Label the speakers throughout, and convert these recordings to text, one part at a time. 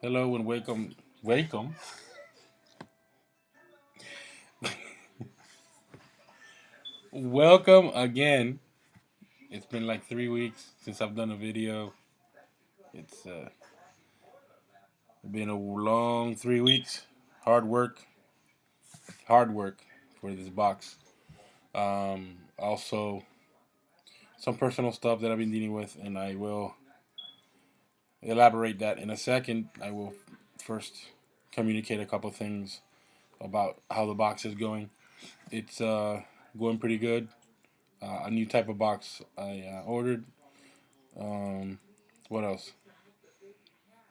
Speaker 1: Hello and welcome, welcome, welcome again. It's been like 3 weeks since I've done a video. It's been a long 3 weeks. Hard work, hard work for this box. Also, some personal stuff that I've been dealing with, and I will elaborate that in a second. I will first communicate a couple things about how the box is going. It's going pretty good. A new type of box I ordered. Um, what else?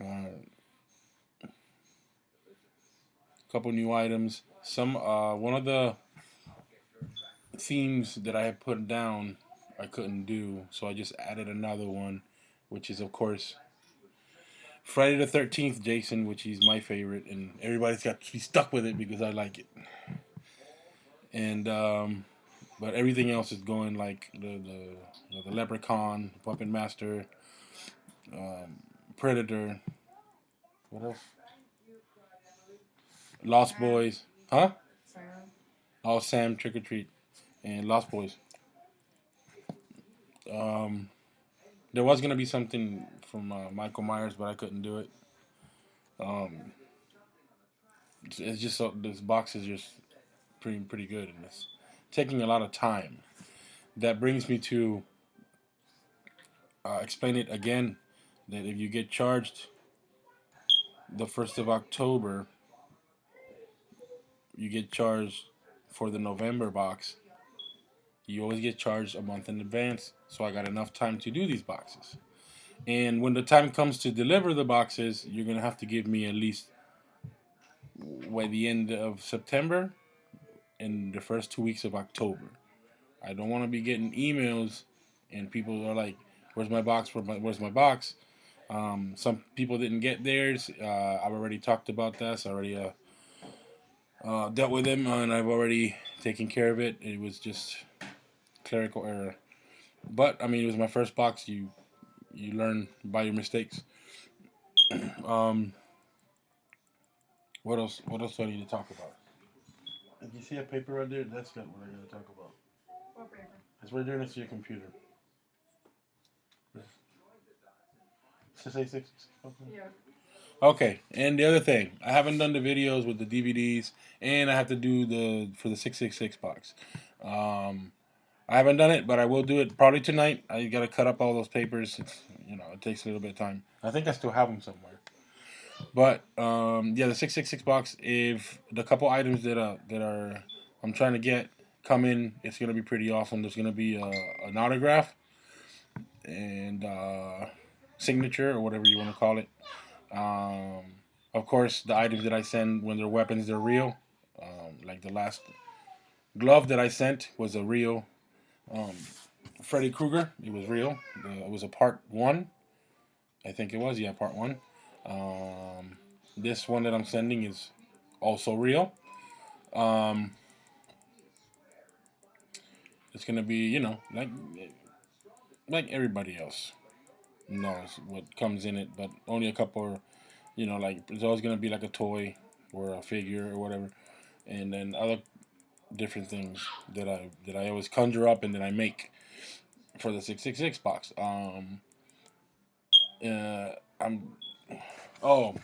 Speaker 1: A couple new items. One of the themes that I had put down I couldn't do, so I just added another one, which is of course Friday the 13th, Jason, which is my favorite, and everybody's got to be stuck with it because I like it. And but everything else is going like the Leprechaun, Puppet Master, Predator. What else? Lost Boys, huh? Oh, Sam Trick or Treat and Lost Boys. Um, there was gonna be something from Michael Myers, but I couldn't do it. Um, it's just so this box is just pretty good, and it's taking a lot of time. That brings me to explain it again. That if you get charged the 1st of October, you get charged for the November box. You always get charged a month in advance, so I got enough time to do these boxes. And when the time comes to deliver the boxes, you're gonna have to give me at least by the end of September and the first 2 weeks of October. I don't want to be getting emails and people are like, "Where's my box? Where's my box?" Some people didn't get theirs. I've already talked about this. I already dealt with them, and I've already taken care of it. It was just clerical error. But I mean, it was my first box. You learn by your mistakes. Um, what else? What else do I need to talk about? If you see a paper right there, that's not what I gotta talk about.
Speaker 2: What paper?
Speaker 1: It's right there next to your computer. Does it say six? Okay.
Speaker 2: Yeah.
Speaker 1: Okay, and the other thing, I haven't done the videos with the DVDs, and I have to do the for the 666 box. Um, I haven't done it, but I will do it probably tonight. I gotta cut up all those papers. It takes a little bit of time. I think I still have them somewhere. But yeah, the 666 box. If the couple items that are I'm trying to get come in, it's gonna be pretty awesome. There's gonna be an autograph and signature or whatever you want to call it. Um, of course, the items that I send when they're weapons, they're real. Like the last glove that I sent was a real um, Freddy Krueger. It was real. It was a part one. I think it was. Yeah, part one. Um, this one that I'm sending is also real. Um, it's gonna be, like everybody else knows what comes in it, but only a couple. Like there's always gonna be like a toy or a figure or whatever, and then other different things that I always conjure up and then I make for the 666 box. I'm Oh,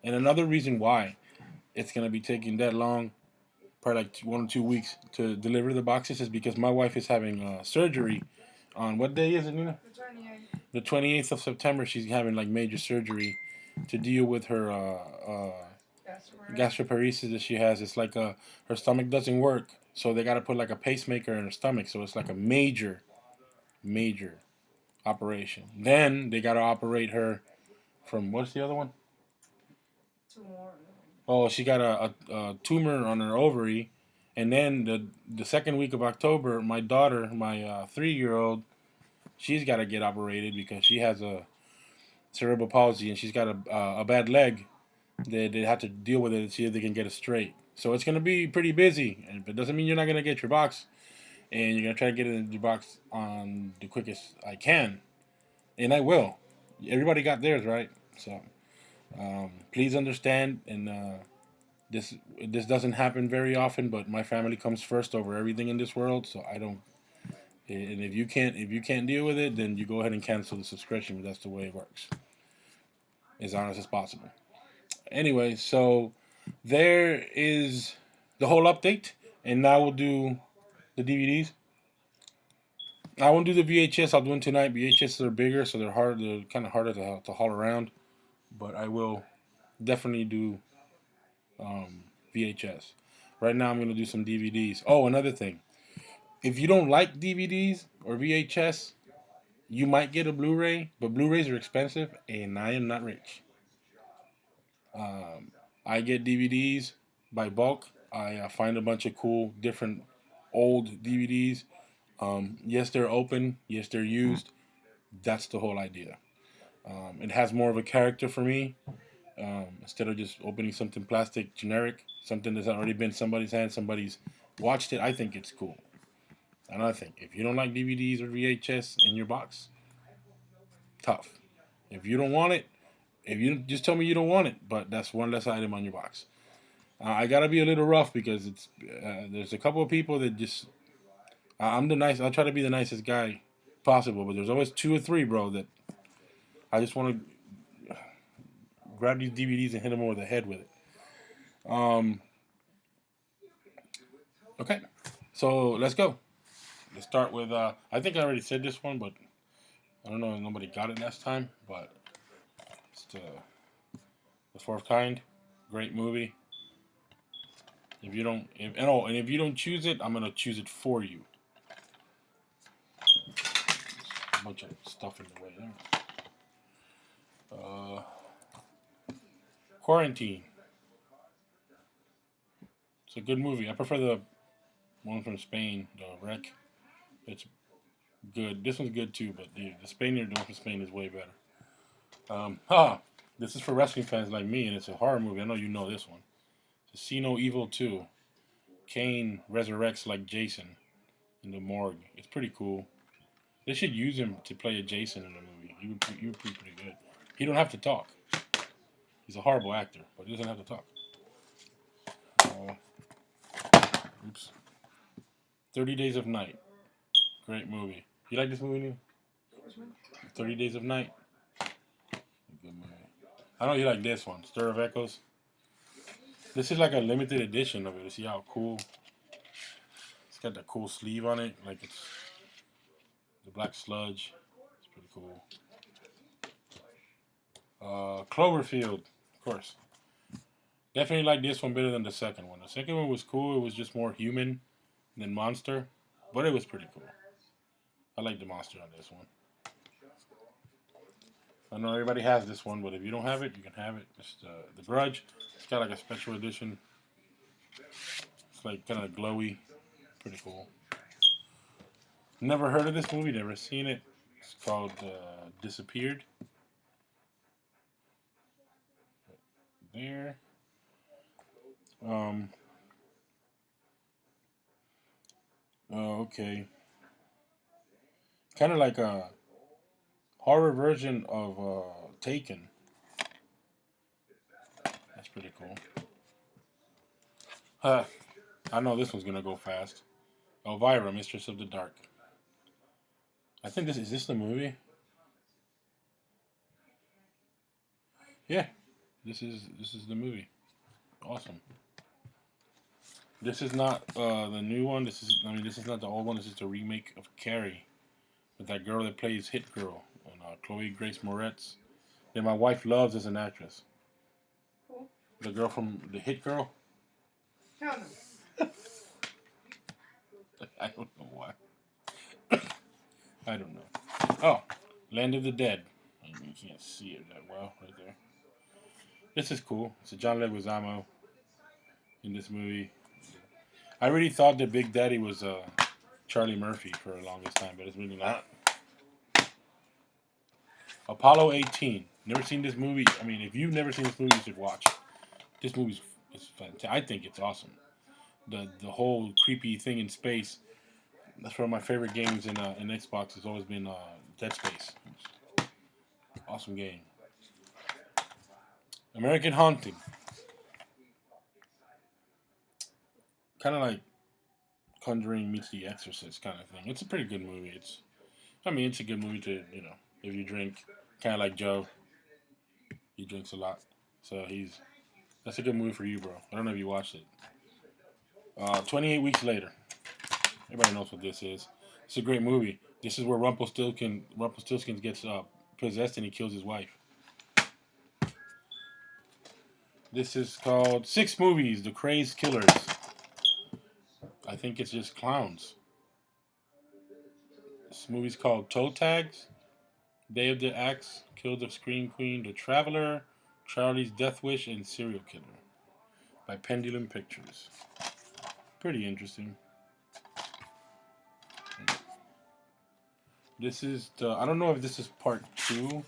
Speaker 1: and another reason why it's gonna be taking that long, probably like 1 or 2 weeks to deliver the boxes, is because my wife is having surgery on what day is it, Nina?
Speaker 2: The 28th.
Speaker 1: The 28th of September. She's having like major surgery to deal with her gastroparesis that she has. It's like her stomach doesn't work, so they got to put like a pacemaker in her stomach. So it's like a major operation. Then they got to operate her from what's the other one?
Speaker 2: Tomorrow.
Speaker 1: Oh, she got a tumor on her ovary, and then the second week of October, my daughter, my 3-year-old, she's got to get operated because she has a cerebral palsy and she's got a bad leg. They have to deal with it and see if they can get it straight. So it's gonna be pretty busy, but it doesn't mean you're not gonna get your box, and you're gonna try to get it in your box on the quickest I can, and I will. Everybody got theirs, right? So Please understand, and this doesn't happen very often, but my family comes first over everything in this world, so I don't. And if you can't deal with it, then you go ahead and cancel the subscription. That's the way it works. As honest as possible. Anyway, so there is the whole update, and now we'll do the DVDs. I won't do the VHS. I'll do them tonight. VHS are bigger, so they're hard. They're kind of harder to haul around. But I will definitely do VHS. Right now, I'm gonna do some DVDs. Oh, another thing. If you don't like DVDs or VHS, you might get a Blu-ray, but Blu-rays are expensive, and I am not rich. I get DVDs by bulk. I find a bunch of cool, different old DVDs. Yes, they're open. Yes, they're used. That's the whole idea. It has more of a character for me. Instead of just opening something plastic, generic, something that's already been somebody's hand, somebody's watched it. I think it's cool. And I think if you don't like DVDs or VHS in your box, tough. If you don't want it, if you just tell me you don't want it, but that's one less item on your box. I gotta be a little rough because there's a couple of people that just I'm the nice. I try to be the nicest guy possible, but there's always two or three, bro, that I just want to grab these DVDs and hit them over the head with it. Um, okay, so let's go. Let's start with. I think I already said this one, but I don't know if nobody got it last time. But it's the Fourth Kind. Great movie. If you don't, and if you don't choose it, I'm gonna choose it for you. A bunch of stuff in the way there. Quarantine. It's a good movie. I prefer the one from Spain, the Wreck. It's good. This one's good too, but the Spaniard, the one from Spain, is way better. This is for wrestling fans like me, and it's a horror movie. I know you know this one. It's See No Evil 2. Kane resurrects like Jason in the morgue. It's pretty cool. They should use him to play a Jason in the movie. He would be pretty good. He don't have to talk. He's a horrible actor, but he doesn't have to talk. Oops. 30 Days of Night. Great movie. You like this movie, Neil? 30 Days of Night. Good movie. I know you like this one, Stir of Echoes. This is like a limited edition of it. See how cool. It's got that cool sleeve on it, like it's the black sludge. It's pretty cool. Cloverfield, of course. Definitely like this one better than the second one. The second one was cool. It was just more human than monster, but it was pretty cool. I like the monster on this one. I know everybody has this one, but if you don't have it, you can have it. It's the Grudge. It's got like a special edition. It's like kind of glowy. Pretty cool. Never heard of this movie. Never seen it. It's called Disappeared. There. Okay. Kind of like a horror version of Taken. That's pretty cool. I know this one's gonna go fast. Elvira, Mistress of the Dark. I think this is this the movie? Yeah, this is the movie. Awesome. This is not the new one. This is not the old one. This is the remake of Carrie, with that girl that plays Hit Girl, and Chloe Grace Moretz, that my wife loves as an actress.
Speaker 2: Cool.
Speaker 1: The girl from the Hit Girl.
Speaker 2: Hell no.
Speaker 1: I don't know why. I don't know. Oh, Land of the Dead. You can't see it that well right there. This is cool. It's a John Leguizamo in this movie. I really thought that Big Daddy was Charlie Murphy for the longest time, but it's really not. Apollo 18. Never seen this movie. I mean, if you've never seen this movie, you should watch it. This movie is fantastic. I think it's awesome. The whole creepy thing in space. That's one of my favorite games in Xbox. Has always been Dead Space. Awesome game. American Haunting. Kind of like Conjuring meets The Exorcist kind of thing. It's a pretty good movie. It's a good movie to, if you drink. Kind of like Joe. He drinks a lot. So that's a good movie for you, bro. I don't know if you watched it. 28 weeks later. Everybody knows what this is. It's a great movie. This is where Rumpelstiltskin gets possessed and he kills his wife. This is called Six Movies, The Crazed Killers. I think it's just clowns. This movie's called Toe Tags, Day of the Axe, Kill the Scream Queen, The Traveler, Charlie's Death Wish, and Serial Killer by Pendulum Pictures. Pretty interesting. I don't know if this is part 2,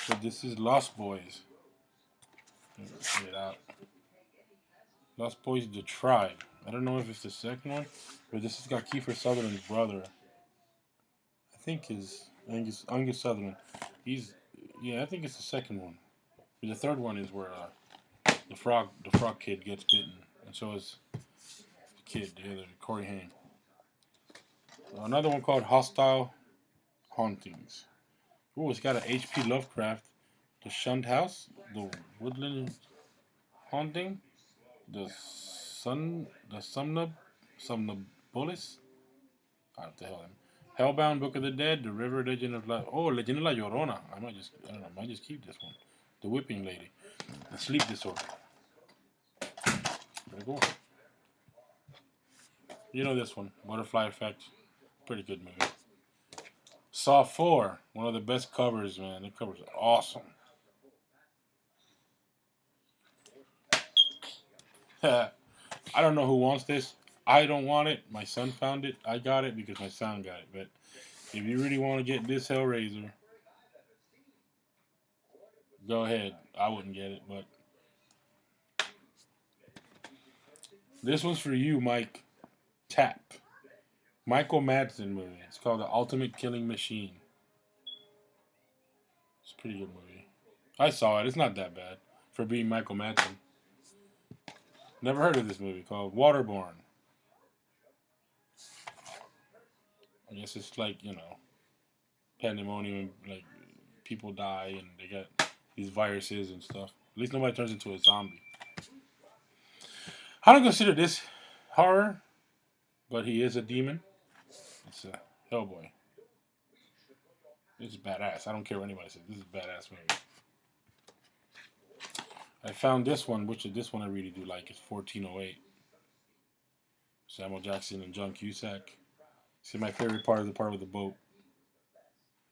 Speaker 1: but this is Lost Boys. Get it out. Lost Boys, The Tribe. I don't know if it's the second one, but this has got Kiefer Sutherland's brother. I think is Angus Sutherland. I think it's the second one. The third one is where the frog kid gets bitten, and so is the kid, the other Corey Haim. Another one called Hostile Hauntings. Ooh, it's got an H.P. Lovecraft, The Shunned House, The Woodland Haunting, the Somnambulist. What the hell? Hellbound, Book of the Dead, The River, Legend of Legend of La Llorona. I might just keep this one. The Whipping Lady, The Sleep Disorder. Pretty cool. You know this one, Butterfly Effect. Pretty good movie. Saw 4, one of the best covers, man. The cover's awesome. I don't know who wants this. I don't want it. My son found it. I got it because my son got it. But if you really want to get this Hellraiser, go ahead. I wouldn't get it, but this one's for you, Mike. Tap. Michael Madsen movie. It's called The Ultimate Killing Machine. It's a pretty good movie. I saw it. It's not that bad for being Michael Madsen. Never heard of this movie called Waterborne. I guess it's like, pandemonium, like people die and they got these viruses and stuff. At least nobody turns into a zombie. I don't consider this horror, but he is a demon. It's a Hellboy. This is badass. I don't care what anybody says. This is a badass movie. I found this one, this one I really do like. It's 1408. Samuel Jackson and John Cusack. See, my favorite part is the part with the boat.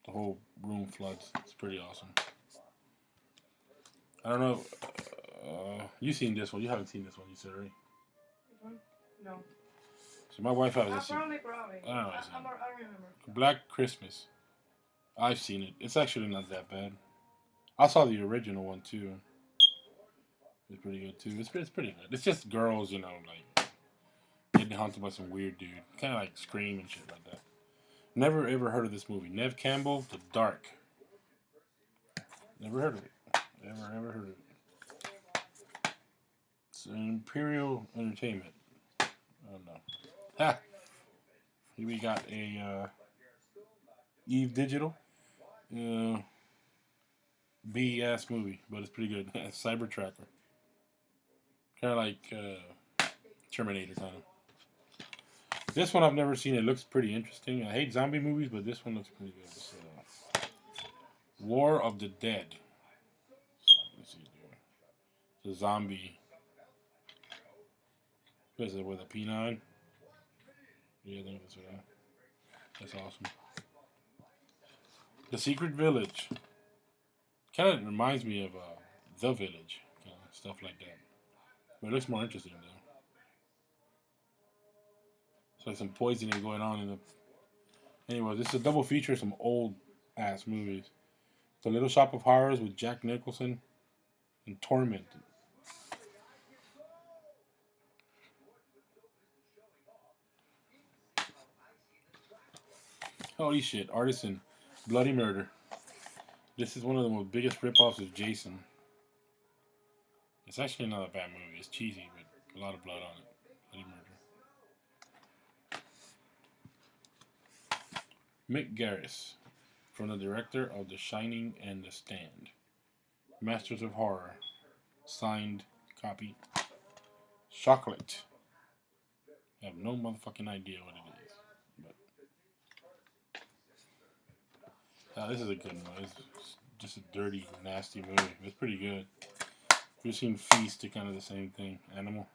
Speaker 1: The whole room floods. It's pretty awesome. I don't know. You've seen this one. You haven't seen this one, you said, right?
Speaker 2: Which one? No.
Speaker 1: So my wife has this.
Speaker 2: Probably.
Speaker 1: I don't know.
Speaker 2: I don't remember.
Speaker 1: Black Christmas. I've seen it. It's actually not that bad. I saw the original one too. It's pretty good too. It's pretty good. It's just girls, like getting haunted by some weird dude. Kind of like Scream and shit like that. Never ever heard of this movie. Nev Campbell, The Dark. Never heard of it. Never ever heard of it. It's Imperial Entertainment. I don't know. Ha! Here we got a Eve Digital. B-ass movie, but it's pretty good. Cyber Tracker. Kind of like Terminator, kind of. This one I've never seen. It looks pretty interesting. I hate zombie movies, but this one looks pretty good. It's, War of the Dead. Let's see here. It's a zombie. What is it, with a P9? Yeah, I think that's right. That's awesome. The Secret Village. Kind of reminds me of The Village. Stuff like that. But it looks more interesting, though. It's like some poisoning going on in the... Anyway, this is a double feature of some old-ass movies. The Little Shop of Horrors with Jack Nicholson and Tormented. Holy shit, Artisan. Bloody Murder. This is one of the most biggest rip-offs of Jason. It's actually not a bad movie. It's cheesy, but a lot of blood on it. Bloody murder. Mick Garris, from the director of The Shining and The Stand. Masters of Horror. Signed copy. Chocolate. I have no motherfucking idea what it is. But this is a good one. It's just a dirty, nasty movie. It's pretty good. If you've seen Feast, it's kind of the same thing. Animal.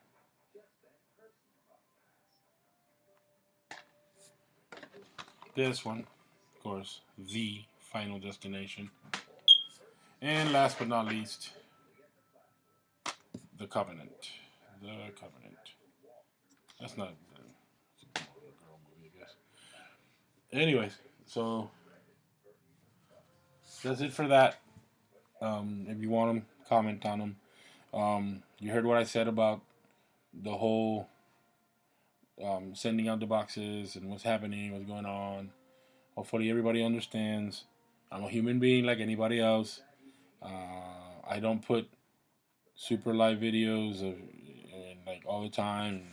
Speaker 1: This one, of course, The Final Destination. And last but not least, The Covenant. The Covenant. That's not a girl movie, I guess. Anyways, so that's it for that. If you want them, comment on them. You heard what I said about the whole sending out the boxes and what's happening, what's going on. Hopefully, everybody understands. I'm a human being like anybody else. I don't put super live videos of and like all the time.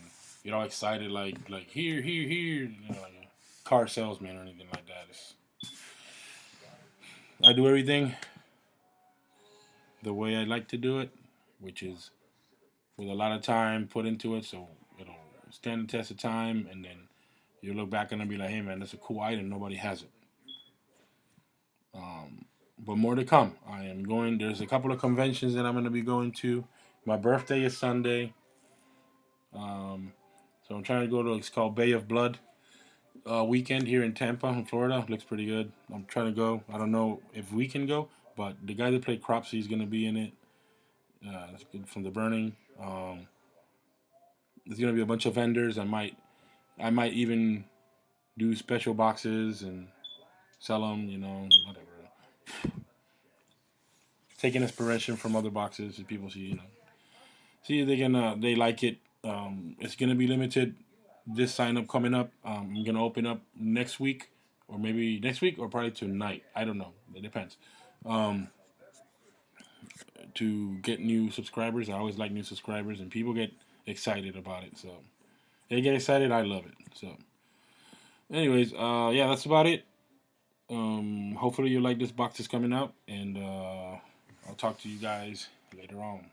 Speaker 1: Get all excited like here, you know, like a car salesman or anything like that. I do everything the way I like to do it, which is with a lot of time put into it, so it'll stand the test of time, and then you look back and be like, hey man, that's a cool item. Nobody has it. But more to come. I am going. There's a couple of conventions that I'm going to be going to. My birthday is Sunday, so I'm trying to go to. It's called Bay of Blood weekend here in Tampa, in Florida. Looks pretty good. I'm trying to go. I don't know if we can go, but the guy that played Cropsy is going to be in it. That's good from the Burning. There's going to be a bunch of vendors. I might even do special boxes and sell them. You know, whatever. Taking inspiration from other boxes and people see if they like it. It's gonna be limited. This sign up coming up. I'm gonna open up next week, or maybe next week, or probably tonight. I don't know. It depends. Um, to get new subscribers, I always like new subscribers, and people get excited about it. So they get excited. I love it. So, anyways, yeah, that's about it. Hopefully you like this box that's coming out, and I'll talk to you guys later on.